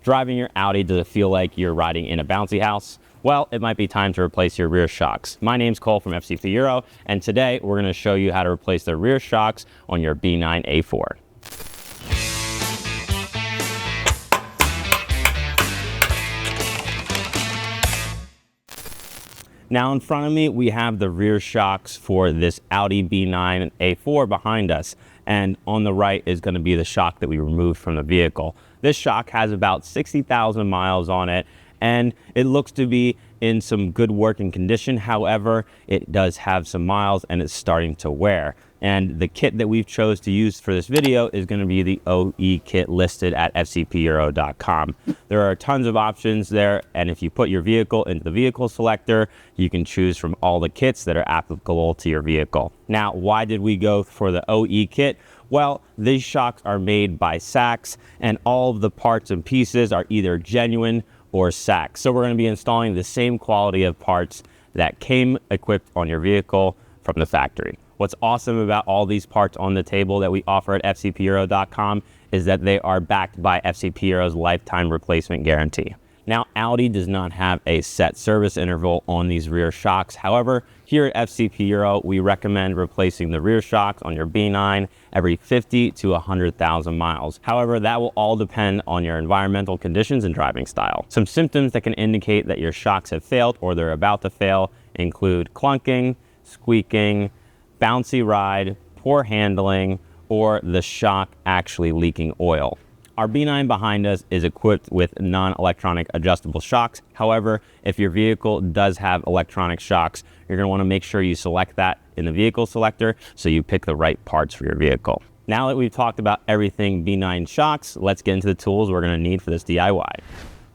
Driving your Audi, does it feel like you're riding in a bouncy house? Well, it might be time to replace your rear shocks. My name's Cole from FCP Euro, and today we're going to show you how to replace the rear shocks on your B9 A4. Now in front of me, we have the rear shocks for this Audi B9 A4 behind us. And on the right is going to be the shock that we removed from the vehicle. This shock has about 60,000 miles on it, and it looks to be in some good working condition. However, it does have some miles and it's starting to wear. And the kit that we've chose to use for this video is going to be the OE kit listed at fcpeuro.com. There are tons of options there, and if you put your vehicle into the vehicle selector, you can choose from all the kits that are applicable to your vehicle. Now, why did we go for the OE kit? Well, these shocks are made by Sachs, and all of the parts and pieces are either genuine or Sachs. So we're going to be installing the same quality of parts that came equipped on your vehicle from the factory. What's awesome about all these parts on the table that we offer at fcpeuro.com is that they are backed by FCP Euro's lifetime replacement guarantee. Now, Audi does not have a set service interval on these rear shocks. However, here at FCP Euro, we recommend replacing the rear shocks on your B9 every 50 to 100,000 miles. However, that will all depend on your environmental conditions and driving style. Some symptoms that can indicate that your shocks have failed or they're about to fail include clunking, squeaking, bouncy ride, poor handling, or the shock actually leaking oil. Our B9 behind us is equipped with non-electronic adjustable shocks. However, if your vehicle does have electronic shocks, you're going to want to make sure you select that in the vehicle selector so you pick the right parts for your vehicle. Now that we've talked about everything B9 shocks, let's get into the tools we're going to need for this DIY.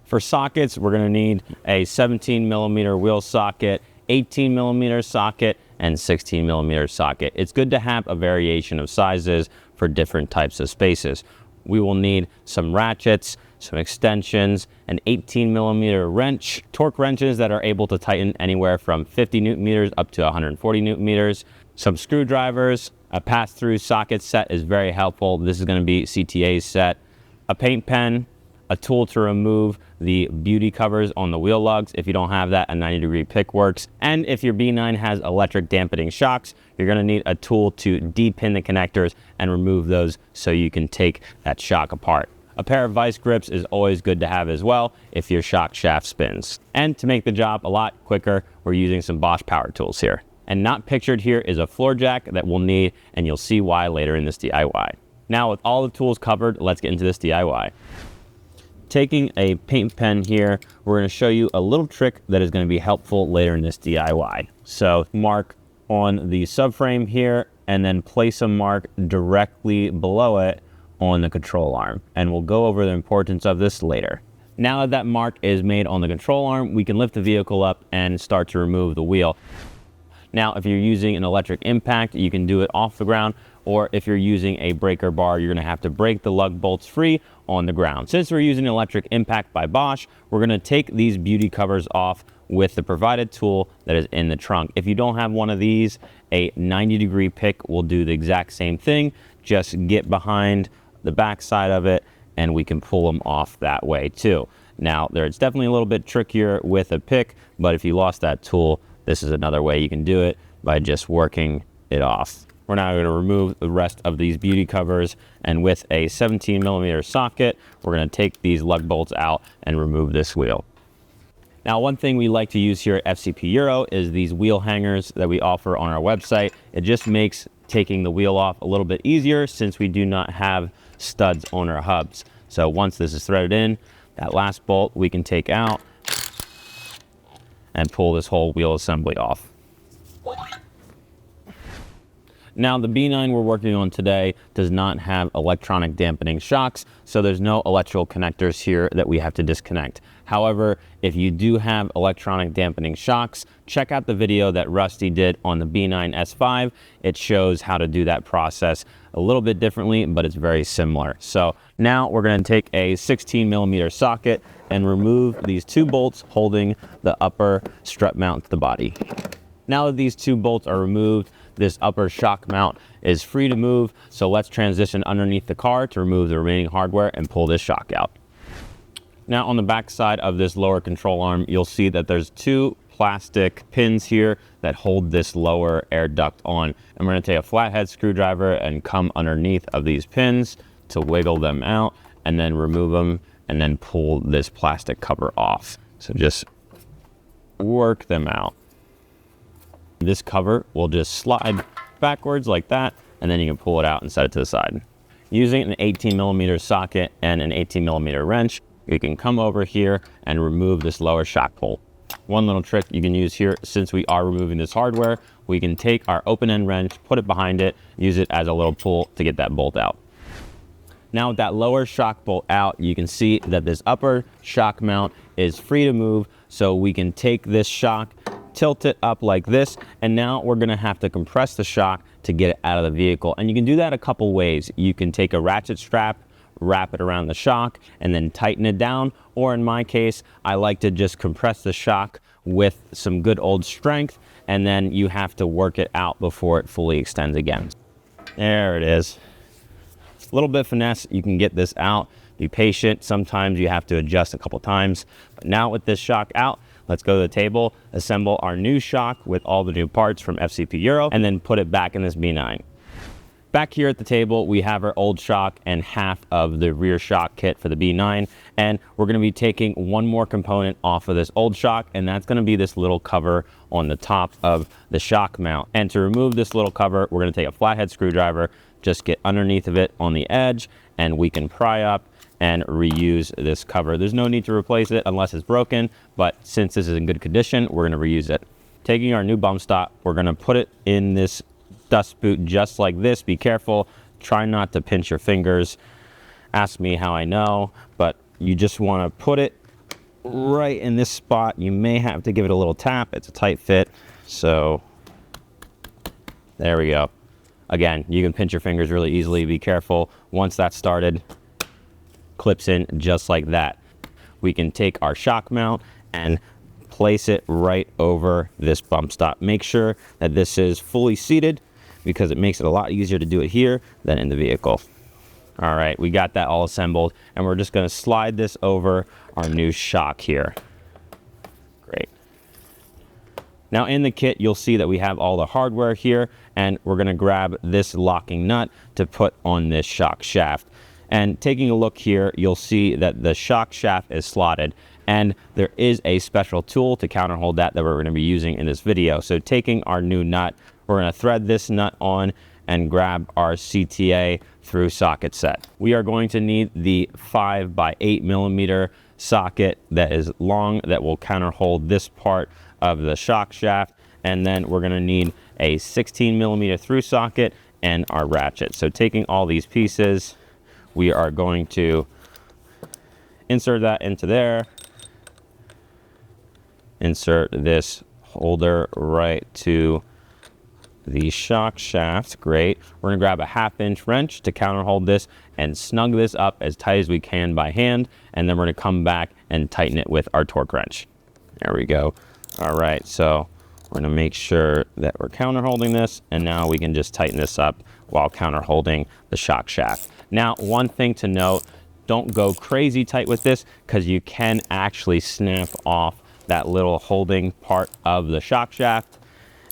For sockets, we're going to need a 17mm wheel socket, 18mm socket, and 16mm socket. It's good to have a variation of sizes for different types of spaces. We will need some ratchets, some extensions, an 18mm wrench, torque wrenches that are able to tighten anywhere from 50 Newton meters up to 140 Newton meters, some screwdrivers, a pass-through socket set is very helpful. This is going to be CTA's set, a paint pen, a tool to remove the beauty covers on the wheel lugs. If you don't have that, a 90-degree pick works. And if your B9 has electric dampening shocks, you're going to need a tool to de-pin the connectors and remove those so you can take that shock apart. A pair of vice grips is always good to have as well if your shock shaft spins. And to make the job a lot quicker, we're using some Bosch power tools here. And not pictured here is a floor jack that we'll need, and you'll see why later in this DIY. Now, with all the tools covered, let's get into this DIY. Taking a paint pen here, we're going to show you a little trick that is going to be helpful later in this DIY. So mark on the subframe here and then place a mark directly below it on the control arm. And we'll go over the importance of this later. Now that that mark is made on the control arm, we can lift the vehicle up and start to remove the wheel. Now, if you're using an electric impact, you can do it off the ground, or if you're using a breaker bar, you're gonna have to break the lug bolts free on the ground. Since we're using an electric impact by Bosch, we're gonna take these beauty covers off with the provided tool that is in the trunk. If you don't have one of these, a 90-degree pick will do the exact same thing. Just get behind the back side of it and we can pull them off that way too. Now, it's definitely a little bit trickier with a pick, but if you lost that tool, this is another way you can do it by just working it off. We're now going to remove the rest of these beauty covers, and with a 17mm socket, we're going to take these lug bolts out and remove this wheel. Now, one thing we like to use here at FCP Euro is these wheel hangers that we offer on our website. It just makes taking the wheel off a little bit easier since we do not have studs on our hubs. So once this is threaded in, that last bolt we can take out and pull this whole wheel assembly off. Now, the B9 we're working on today does not have electronic dampening shocks, so there's no electrical connectors here that we have to disconnect. However, if you do have electronic dampening shocks, check out the video that Rusty did on the B9 S5. It shows how to do that process a little bit differently, but it's very similar. So now we're going to take a 16mm socket and remove these two bolts holding the upper strut mount to the body. Now that these two bolts are removed, this upper shock mount is free to move, so let's transition underneath the car to remove the remaining hardware and pull this shock out. Now on the back side of this lower control arm, you'll see that there's two plastic pins here that hold this lower air duct on. And we're gonna take a flathead screwdriver and come underneath of these pins to wiggle them out and then remove them and then pull this plastic cover off. So just work them out. This cover will just slide backwards like that, and then you can pull it out and set it to the side. Using an 18mm socket and an 18mm wrench, you can come over here and remove this lower shock bolt. One little trick you can use here, since we are removing this hardware, we can take our open end wrench, put it behind it, use it as a little pull to get that bolt out. Now with that lower shock bolt out, you can see that this upper shock mount is free to move, so we can take this shock, tilt it up like this, and now we're gonna have to compress the shock to get it out of the vehicle. And you can do that a couple ways. You can take a ratchet strap, wrap it around the shock, and then tighten it down. Or in my case, I like to just compress the shock with some good old strength, and then you have to work it out before it fully extends again. There it is. A little bit of finesse, you can get this out. Be patient, sometimes you have to adjust a couple times. But now with this shock out, let's go to the table, assemble our new shock with all the new parts from FCP Euro, and then put it back in this B9. Back here at the table, we have our old shock and half of the rear shock kit for the B9, and we're gonna be taking one more component off of this old shock, and that's gonna be this little cover on the top of the shock mount. And to remove this little cover, we're gonna take a flathead screwdriver, just get underneath of it on the edge, and we can pry up and reuse this cover. There's no need to replace it unless it's broken, but since this is in good condition, we're gonna reuse it. Taking our new bump stop, we're gonna put it in this dust boot just like this. Be careful, try not to pinch your fingers. Ask me how I know, but you just wanna put it right in this spot. You may have to give it a little tap, it's a tight fit, so there we go. Again, you can pinch your fingers really easily, be careful. Once that's started, clips in just like that. We can take our shock mount and place it right over this bump stop. Make sure that this is fully seated because it makes it a lot easier to do it here than in the vehicle. All right, we got that all assembled, and we're just gonna slide this over our new shock here. Great. Now in the kit, you'll see that we have all the hardware here, and we're gonna grab this locking nut to put on this shock shaft. And taking a look here, you'll see that the shock shaft is slotted, and there is a special tool to counterhold that we're gonna be using in this video. So taking our new nut, we're gonna thread this nut on and grab our CTA through socket set. We are going to need the 5x8mm socket that is long that will counterhold this part of the shock shaft, and then we're gonna need a 16mm through socket and our ratchet. So taking all these pieces, we are going to insert that into there, insert this holder right to the shock shaft. Great. We're gonna grab a 1/2" wrench to counterhold this and snug this up as tight as we can by hand, and then we're gonna come back and tighten it with our torque wrench. There we go. All right, so we're gonna make sure that we're counterholding this, and now we can just tighten this up while counterholding the shock shaft. Now, one thing to note, don't go crazy tight with this because you can actually snap off that little holding part of the shock shaft.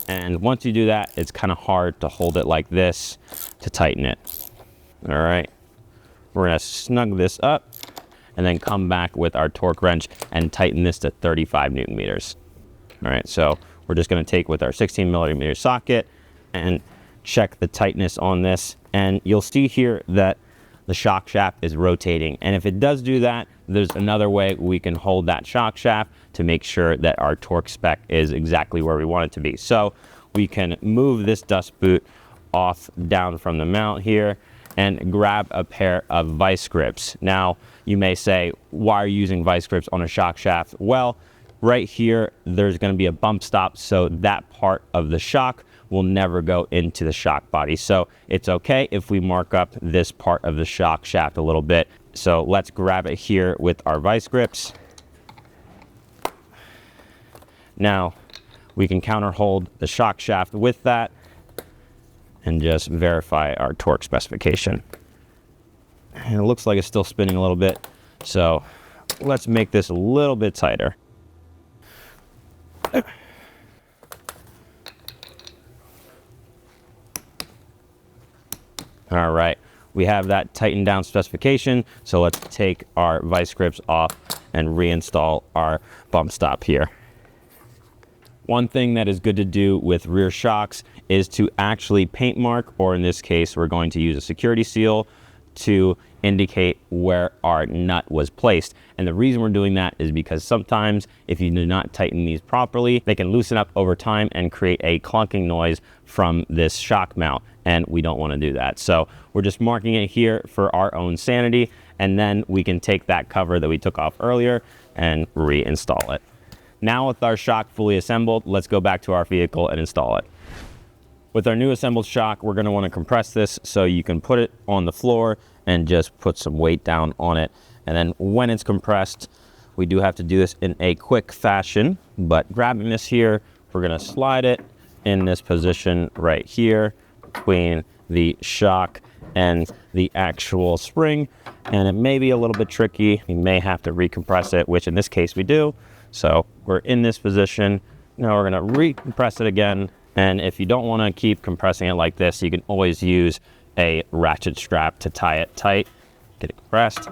And once you do that, it's kind of hard to hold it like this to tighten it. All right, we're gonna snug this up and then come back with our torque wrench and tighten this to 35 Newton meters. All right, so we're just gonna take with our 16mm socket and check the tightness on this. And you'll see here that the shock shaft is rotating. And if it does do that, there's another way we can hold that shock shaft to make sure that our torque spec is exactly where we want it to be. So we can move this dust boot off down from the mount here and grab a pair of vice grips. Now, you may say, why are you using vice grips on a shock shaft? Well, right here, there's gonna be a bump stop, so that part of the shock will never go into the shock body. So it's okay if we mark up this part of the shock shaft a little bit. So let's grab it here with our vice grips. Now we can counterhold the shock shaft with that and just verify our torque specification. And it looks like it's still spinning a little bit. So let's make this a little bit tighter. All right, we have that tightened down specification. So let's take our vice grips off and reinstall our bump stop here. One thing that is good to do with rear shocks is to actually paint mark, or in this case, we're going to use a security seal to indicate where our nut was placed. And the reason we're doing that is because sometimes if you do not tighten these properly, they can loosen up over time and create a clunking noise from this shock mount. And we don't want to do that. So we're just marking it here for our own sanity. And then we can take that cover that we took off earlier and reinstall it. Now with our shock fully assembled, let's go back to our vehicle and install it. With our new assembled shock, we're going to want to compress this so you can put it on the floor and just put some weight down on it. And then when it's compressed, we do have to do this in a quick fashion, but grabbing this here, we're going to slide it in this position right here between the shock and the actual spring. And it may be a little bit tricky. You may have to recompress it, which in this case we do. So we're in this position. Now we're going to recompress it again. And if you don't want to keep compressing it like this, you can always use a ratchet strap to tie it tight, get it compressed.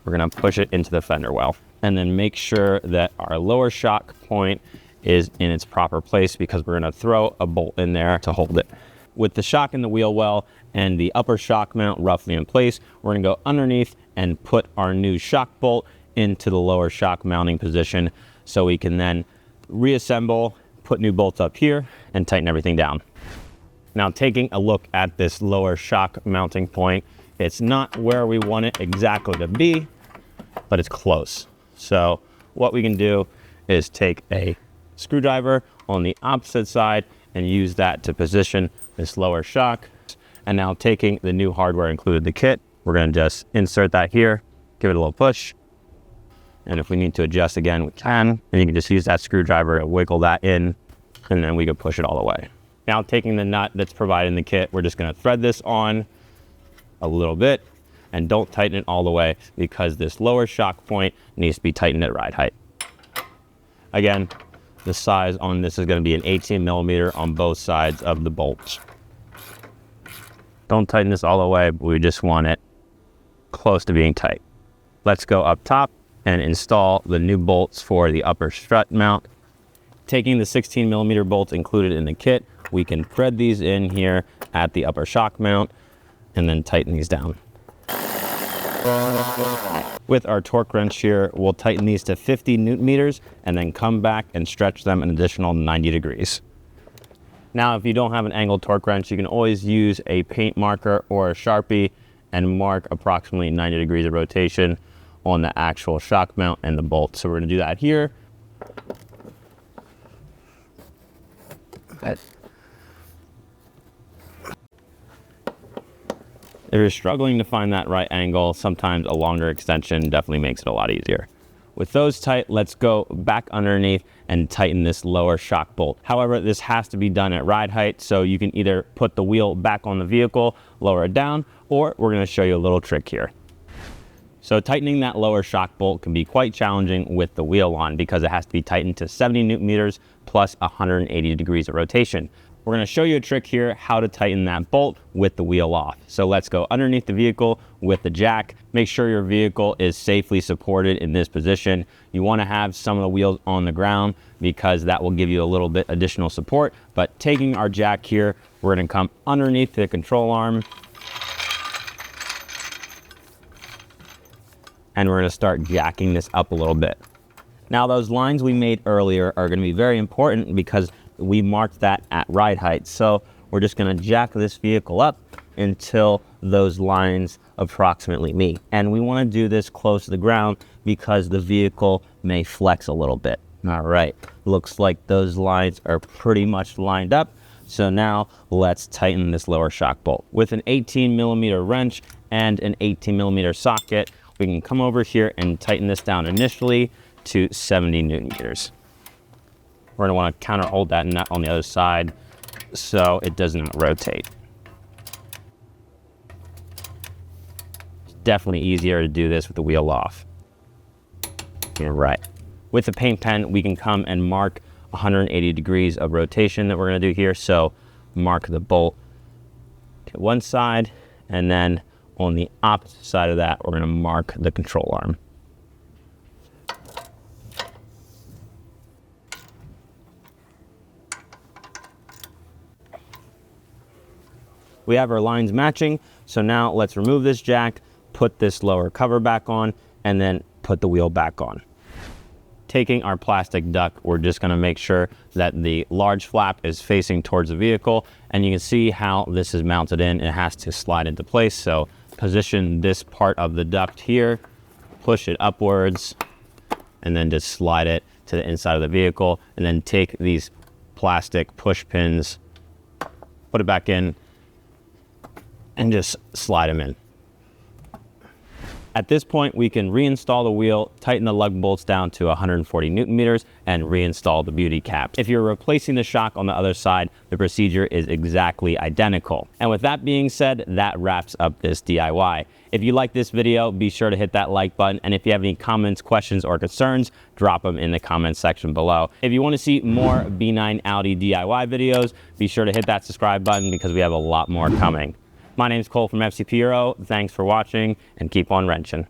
We're going to push it into the fender well, and then make sure that our lower shock point is in its proper place, because we're going to throw a bolt in there to hold it. With the shock in the wheel well and the upper shock mount roughly in place, we're going to go underneath and put our new shock bolt into the lower shock mounting position, so we can then reassemble, put new bolts up here, and tighten everything down. Now, taking a look at this lower shock mounting point, it's not where we want it exactly to be, but it's close. So what we can do is take a screwdriver on the opposite side and use that to position this lower shock. And now, taking the new hardware included in the kit, we're going to just insert that here, give it a little push. And if we need to adjust again, we can. And you can just use that screwdriver to wiggle that in, and then we can push it all the way. Now, taking the nut that's provided in the kit, we're just going to thread this on a little bit, and don't tighten it all the way, because this lower shock point needs to be tightened at ride height. Again, the size on this is going to be an 18 millimeter on both sides of the bolts. Don't tighten this all the way, but we just want it close to being tight. Let's go up top and install the new bolts for the upper strut mount. Taking the 16 millimeter bolts included in the kit, we can thread these in here at the upper shock mount and then tighten these down. With our torque wrench here, we'll tighten these to 50 Newton meters and then come back and stretch them an additional 90 degrees. Now, if you don't have an angled torque wrench, you can always use a paint marker or a Sharpie and mark approximately 90 degrees of rotation on the actual shock mount and the bolt. So we're going to do that here. If you're struggling to find that right angle, sometimes a longer extension definitely makes it a lot easier. With those tight, let's go back underneath and tighten this lower shock bolt. However, this has to be done at ride height, so you can either put the wheel back on the vehicle, lower it down, or we're going to show you a little trick here. So tightening that lower shock bolt can be quite challenging with the wheel on, because it has to be tightened to 70 Newton meters plus 180 degrees of rotation. We're going to show you a trick here how to tighten that bolt with the wheel off. So let's go underneath the vehicle with the jack. Make sure your vehicle is safely supported in this position. You want to have some of the wheels on the ground, because that will give you a little bit additional support. But taking our jack here, we're going to come underneath the control arm, and we're going to start jacking this up a little bit. Now, those lines we made earlier are going to be very important, because we marked that at ride height. So we're just going to jack this vehicle up until those lines approximately meet. And we want to do this close to the ground, because the vehicle may flex a little bit. All right, looks like those lines are pretty much lined up. So now let's tighten this lower shock bolt. With an 18 millimeter wrench and an 18 millimeter socket, we can come over here and tighten this down initially to 70 Newton meters. We're going to want to counter hold that nut on the other side so it does not rotate. It's definitely easier to do this with the wheel off. left and right. With the paint pen, we can come and mark 180 degrees of rotation that we're gonna do here. So mark the bolt to one side, and then on the opposite side of that, we're gonna mark the control arm. We have our lines matching, so now let's remove this jack, put this lower cover back on, and then put the wheel back on. Taking our plastic duct, we're just gonna make sure that the large flap is facing towards the vehicle, and you can see how this is mounted in. It has to slide into place, so position this part of the duct here, push it upwards, and then just slide it to the inside of the vehicle, and then take these plastic push pins, put it back in, and just slide them in. At this point, we can reinstall the wheel, tighten the lug bolts down to 140 Newton meters, and reinstall the beauty caps. If you're replacing the shock on the other side, the procedure is exactly identical. And with that being said, that wraps up this DIY. If you like this video, be sure to hit that like button. And if you have any comments, questions, or concerns, drop them in the comments section below. If you want to see more B9 Audi DIY videos, be sure to hit that subscribe button because we have a lot more coming. My name's Cole from FCP Euro. Thanks for watching, and keep on wrenching.